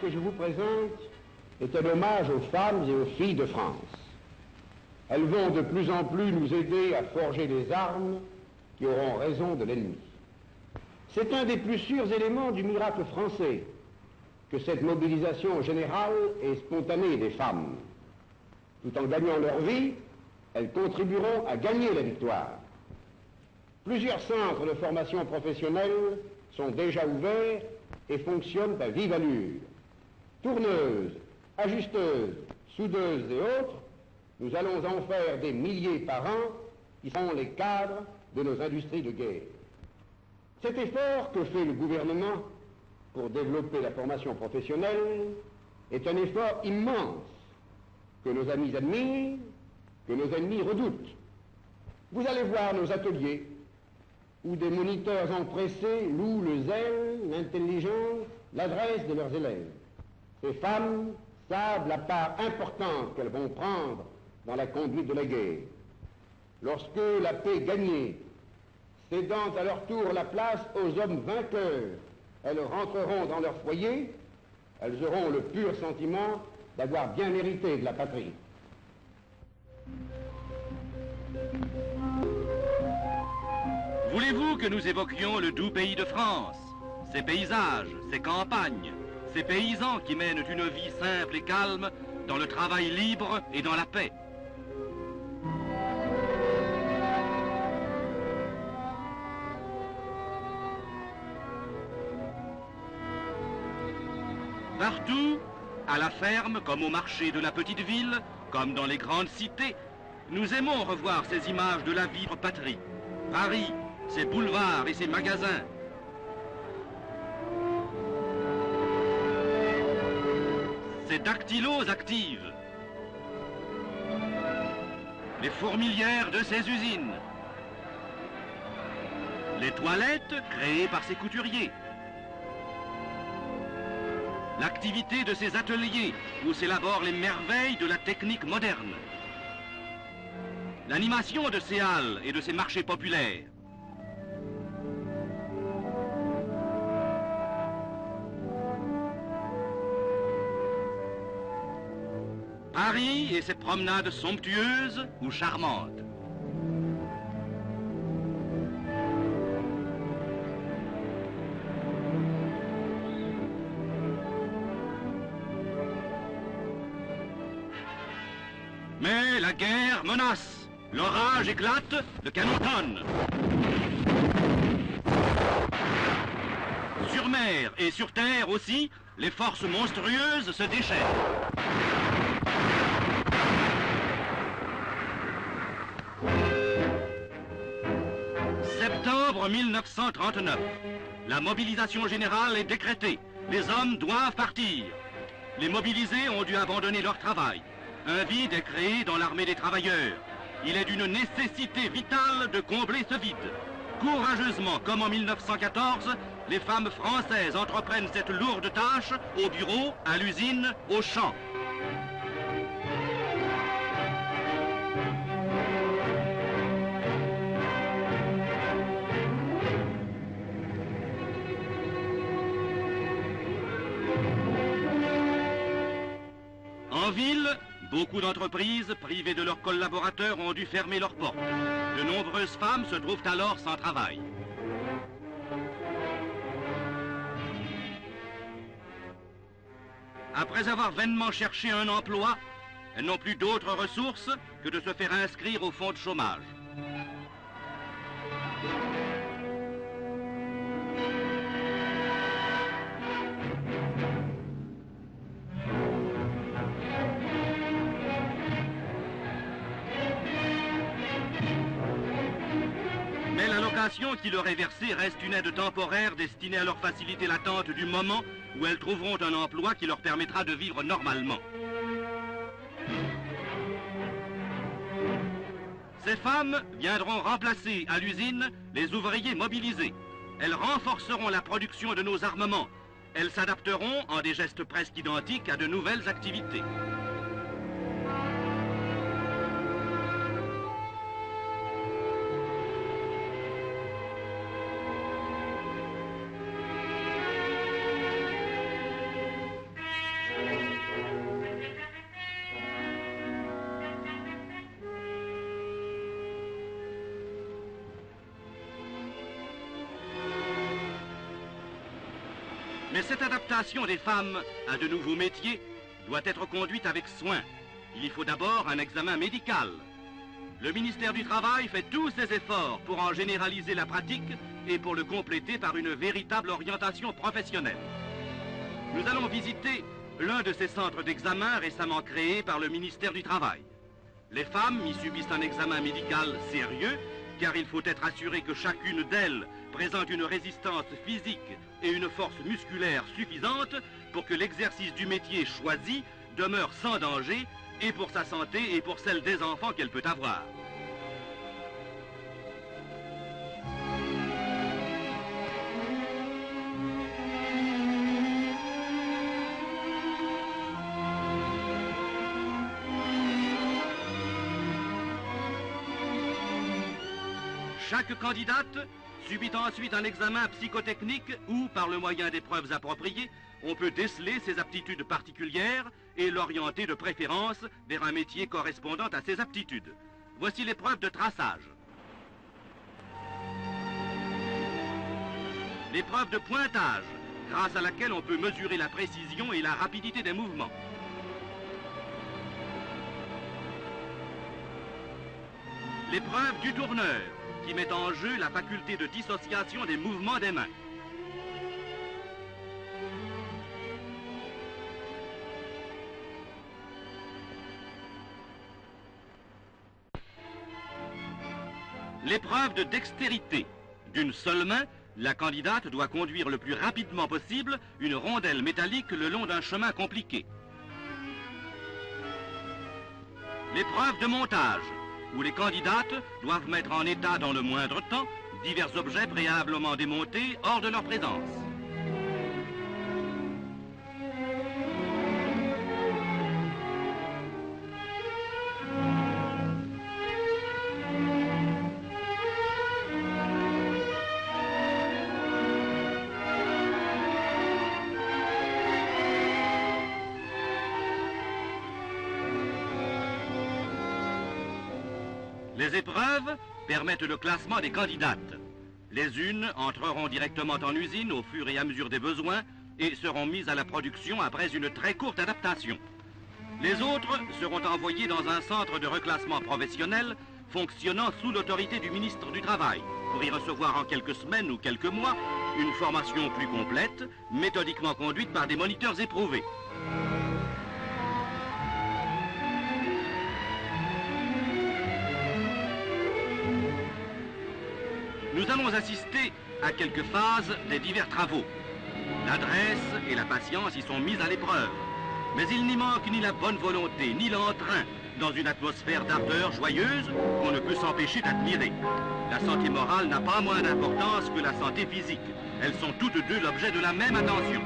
que je vous présente est un hommage aux femmes et aux filles de France. Elles vont de plus en plus nous aider à forger des armes qui auront raison de l'ennemi. C'est un des plus sûrs éléments du miracle français que cette mobilisation générale et spontanée des femmes. Tout en gagnant leur vie, elles contribueront à gagner la victoire. Plusieurs centres de formation professionnelle sont déjà ouverts et fonctionnent à vive allure. Tourneuses, ajusteuses, soudeuses et autres, nous allons en faire des milliers par an qui sont les cadres de nos industries de guerre. Cet effort que fait le gouvernement pour développer la formation professionnelle est un effort immense que nos amis admirent, que nos ennemis redoutent. Vous allez voir nos ateliers où des moniteurs empressés louent le zèle, l'intelligence, l'adresse de leurs élèves. Ces femmes savent la part importante qu'elles vont prendre dans la conduite de la guerre. Lorsque la paix gagnée, cédant à leur tour la place aux hommes vainqueurs, elles rentreront dans leur foyer, elles auront le pur sentiment d'avoir bien mérité de la patrie. Voulez-vous que nous évoquions le doux pays de France, ses paysages, ses campagnes, ses paysans qui mènent une vie simple et calme dans le travail libre et dans la paix? Partout, à la ferme comme au marché de la petite ville, comme dans les grandes cités, nous aimons revoir ces images de la vie de patrie. Paris, ses boulevards et ses magasins. Ses dactylos actives. Les fourmilières de ses usines. Les toilettes créées par ses couturiers. L'activité de ses ateliers où s'élaborent les merveilles de la technique moderne. L'animation de ses halles et de ses marchés populaires. Paris et ses promenades somptueuses ou charmantes. Mais la guerre menace. L'orage éclate, le canon tonne. Sur mer et sur terre aussi, les forces monstrueuses se déchaînent. Septembre 1939. La mobilisation générale est décrétée. Les hommes doivent partir. Les mobilisés ont dû abandonner leur travail. Un vide est créé dans l'armée des travailleurs. Il est d'une nécessité vitale de combler ce vide. Courageusement, comme en 1914, les femmes françaises entreprennent cette lourde tâche au bureau, à l'usine, au champ. En ville, beaucoup d'entreprises, privées de leurs collaborateurs, ont dû fermer leurs portes. De nombreuses femmes se trouvent alors sans travail. Après avoir vainement cherché un emploi, elles n'ont plus d'autres ressources que de se faire inscrire au fonds de chômage. Mais l'allocation qui leur est versée reste une aide temporaire destinée à leur faciliter l'attente du moment où elles trouveront un emploi qui leur permettra de vivre normalement. Ces femmes viendront remplacer à l'usine les ouvriers mobilisés. Elles renforceront la production de nos armements. Elles s'adapteront en des gestes presque identiques à de nouvelles activités. Mais cette adaptation des femmes à de nouveaux métiers doit être conduite avec soin. Il y faut d'abord un examen médical. Le ministère du Travail fait tous ses efforts pour en généraliser la pratique et pour le compléter par une véritable orientation professionnelle. Nous allons visiter l'un de ces centres d'examen récemment créés par le ministère du Travail. Les femmes y subissent un examen médical sérieux, car il faut être assuré que chacune d'elles présente une résistance physique et une force musculaire suffisante pour que l'exercice du métier choisi demeure sans danger, et pour sa santé et pour celle des enfants qu'elle peut avoir. Chaque candidate subit ensuite un examen psychotechnique où, par le moyen d'épreuves appropriées, on peut déceler ses aptitudes particulières et l'orienter de préférence vers un métier correspondant à ses aptitudes. Voici l'épreuve de traçage. L'épreuve de pointage, grâce à laquelle on peut mesurer la précision et la rapidité des mouvements. L'épreuve du tourneur, qui met en jeu la faculté de dissociation des mouvements des mains. L'épreuve de dextérité. D'une seule main, la candidate doit conduire le plus rapidement possible une rondelle métallique le long d'un chemin compliqué. L'épreuve de montage, où les candidates doivent mettre en état dans le moindre temps divers objets préalablement démontés hors de leur présence. Les épreuves permettent le classement des candidates. Les unes entreront directement en usine au fur et à mesure des besoins et seront mises à la production après une très courte adaptation. Les autres seront envoyées dans un centre de reclassement professionnel fonctionnant sous l'autorité du ministre du Travail pour y recevoir en quelques semaines ou quelques mois une formation plus complète, méthodiquement conduite par des moniteurs éprouvés. Nous allons assister à quelques phases des divers travaux. L'adresse et la patience y sont mises à l'épreuve. Mais il n'y manque ni la bonne volonté, ni l'entrain dans une atmosphère d'ardeur joyeuse qu'on ne peut s'empêcher d'admirer. La santé morale n'a pas moins d'importance que la santé physique. Elles sont toutes deux l'objet de la même attention.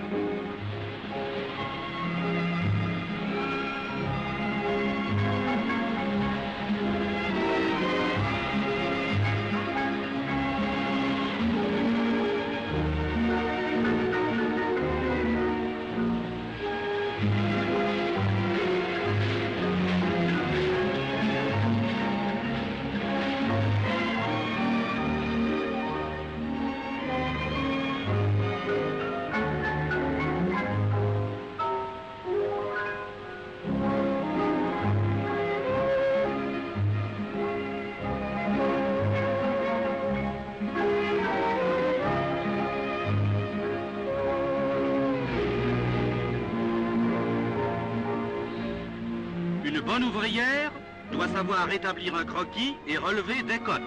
Une bonne ouvrière doit savoir établir un croquis et relever des cotes.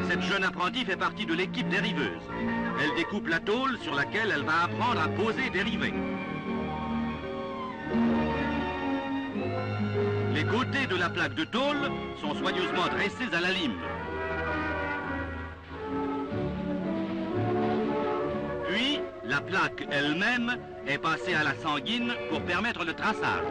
Cette jeune apprentie fait partie de l'équipe des riveuses. Elle découpe la tôle sur laquelle elle va apprendre à poser des rivets. Les côtés de la plaque de tôle sont soigneusement dressés à la lime. Puis, la plaque elle-même est passée à la sanguine pour permettre le traçage.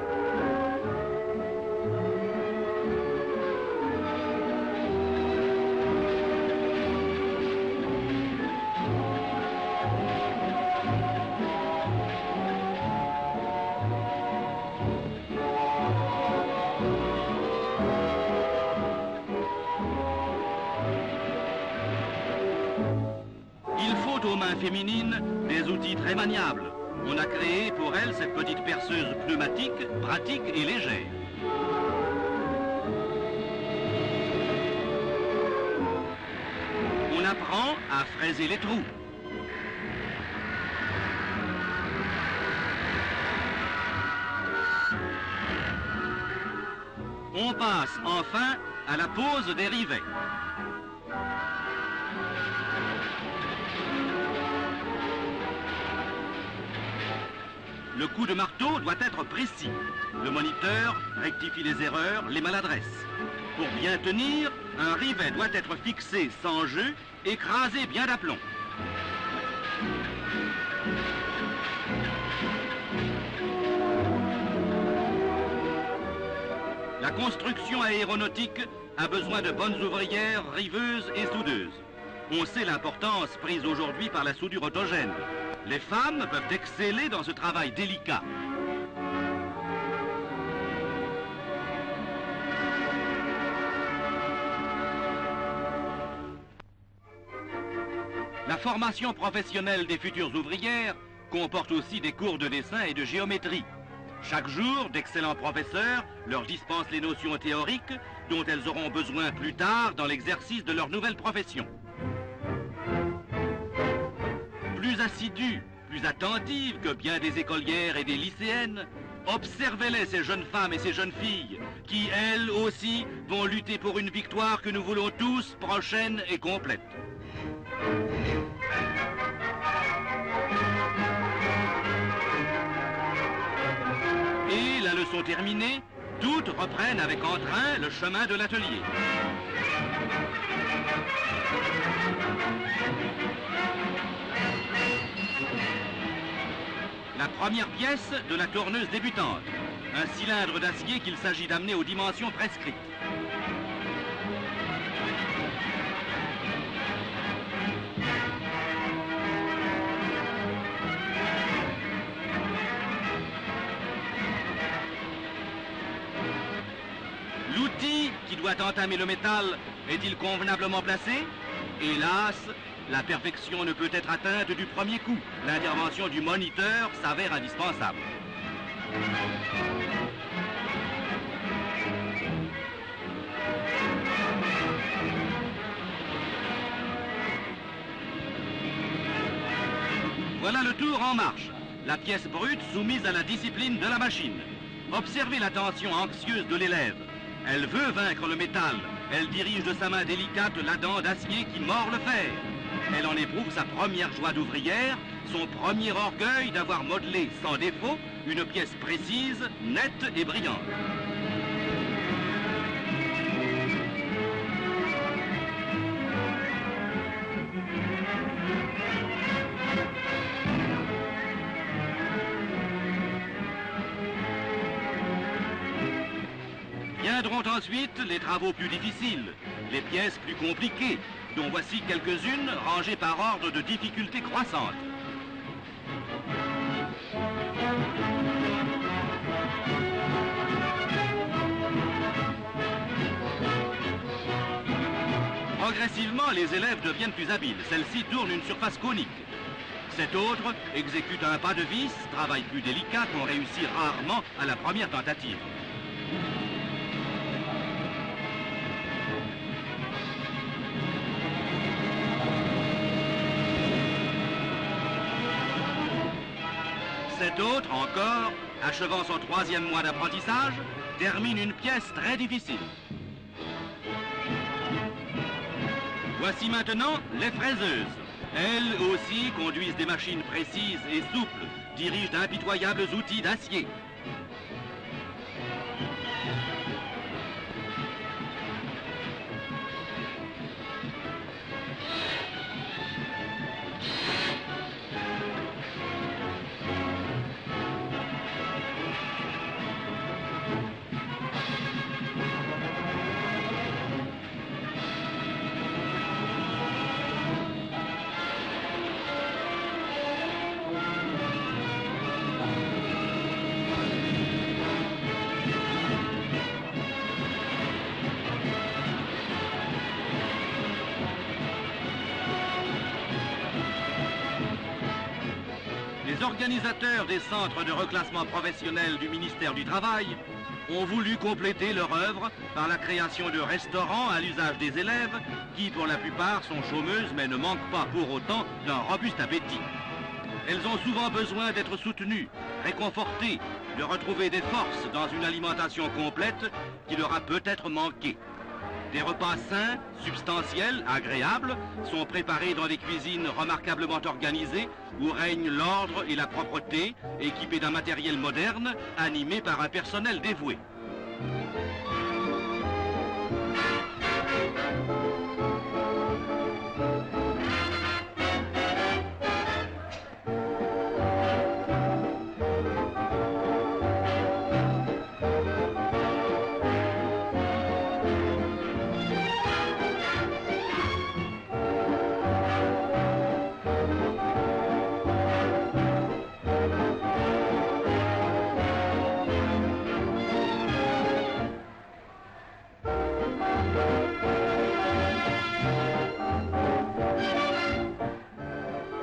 Aux mains féminines des outils très maniables On a créé pour elle cette petite perceuse pneumatique, pratique et légère. On apprend à fraiser les trous. On passe enfin à la pose des rivets. Le coup de marteau doit être précis. Le moniteur rectifie les erreurs, les maladresses. Pour bien tenir, un rivet doit être fixé sans jeu, écrasé bien d'aplomb. La construction aéronautique a besoin de bonnes ouvrières, riveuses et soudeuses. On sait l'importance prise aujourd'hui par la soudure autogène. Les femmes peuvent exceller dans ce travail délicat. La formation professionnelle des futures ouvrières comporte aussi des cours de dessin et de géométrie. Chaque jour, d'excellents professeurs leur dispensent les notions théoriques dont elles auront besoin plus tard dans l'exercice de leur nouvelle profession. Plus assidue, plus attentive que bien des écolières et des lycéennes, observez-les, ces jeunes femmes et ces jeunes filles, qui, elles aussi, vont lutter pour une victoire que nous voulons tous, prochaine et complète. Et la leçon terminée, toutes reprennent avec entrain le chemin de l'atelier. La première pièce de la tourneuse débutante, un cylindre d'acier qu'il s'agit d'amener aux dimensions prescrites. L'outil qui doit entamer le métal est-il convenablement placé? Hélas, la perfection ne peut être atteinte du premier coup. L'intervention du moniteur s'avère indispensable. Voilà le tour en marche. La pièce brute soumise à la discipline de la machine. Observez l'attention anxieuse de l'élève. Elle veut vaincre le métal. Elle dirige de sa main délicate la dent d'acier qui mord le fer. Elle en éprouve sa première joie d'ouvrière, son premier orgueil d'avoir modelé sans défaut une pièce précise, nette et brillante. Viendront ensuite les travaux plus difficiles, les pièces plus compliquées, dont voici quelques-unes rangées par ordre de difficulté croissante. Progressivement, les élèves deviennent plus habiles. Celle-ci tourne une surface conique. Cette autre exécute un pas de vis, travail plus délicat qu'on réussit rarement à la première tentative. Cette autre, encore, achevant son 3e mois d'apprentissage, termine une pièce très difficile. Voici maintenant les fraiseuses. Elles aussi conduisent des machines précises et souples, dirigent d'impitoyables outils d'acier. organisateurs des centres de reclassement professionnel du ministère du Travail ont voulu compléter leur œuvre par la création de restaurants à l'usage des élèves qui, pour la plupart, sont chômeuses mais ne manquent pas pour autant d'un robuste appétit. Elles ont souvent besoin d'être soutenues, réconfortées, de retrouver des forces dans une alimentation complète qui leur a peut-être manqué. Des repas sains, substantiels, agréables, sont préparés dans des cuisines remarquablement organisées où règne l'ordre et la propreté, équipés d'un matériel moderne, animé par un personnel dévoué.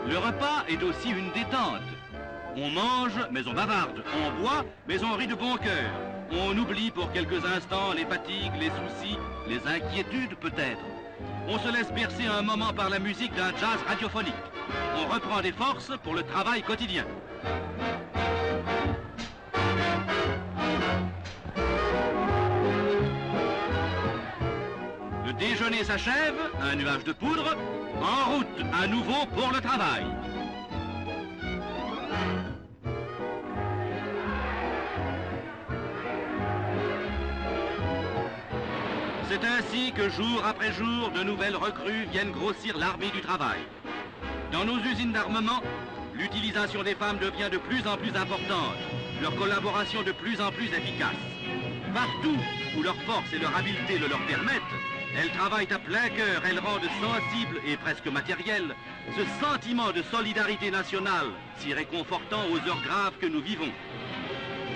Le repas est aussi une détente. On mange, mais on bavarde. On boit, mais on rit de bon cœur. On oublie pour quelques instants les fatigues, les soucis, les inquiétudes peut-être. On se laisse bercer un moment par la musique d'un jazz radiophonique. On reprend des forces pour le travail quotidien. Le déjeuner s'achève, un nuage de poudre, en route à nouveau pour le travail. C'est ainsi que jour après jour, de nouvelles recrues viennent grossir l'armée du travail. Dans nos usines d'armement, l'utilisation des femmes devient de plus en plus importante, leur collaboration de plus en plus efficace. Partout où leur force et leur habileté le leur permettent, elles travaillent à plein cœur, elles rendent sensible et presque matériel ce sentiment de solidarité nationale, si réconfortant aux heures graves que nous vivons.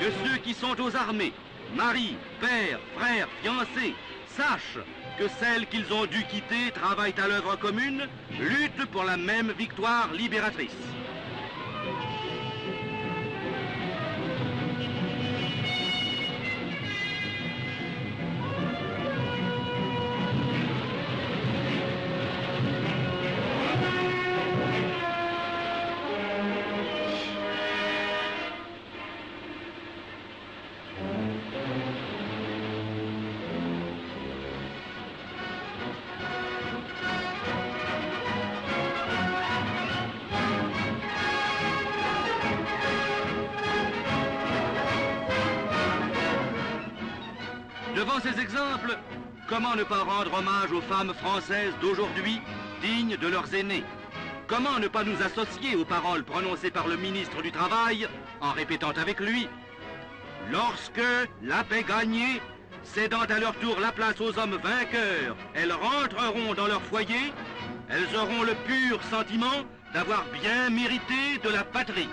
Que ceux qui sont aux armées, maris, pères, frères, fiancés, sachent que celles qu'ils ont dû quitter travaillent à l'œuvre commune, luttent pour la même victoire libératrice. Devant ces exemples, comment ne pas rendre hommage aux femmes françaises d'aujourd'hui, dignes de leurs aînés? Comment ne pas nous associer aux paroles prononcées par le ministre du Travail, en répétant avec lui « Lorsque, la paix gagnée, cédant à leur tour la place aux hommes vainqueurs, elles rentreront dans leur foyer, elles auront le pur sentiment d'avoir bien mérité de la patrie. »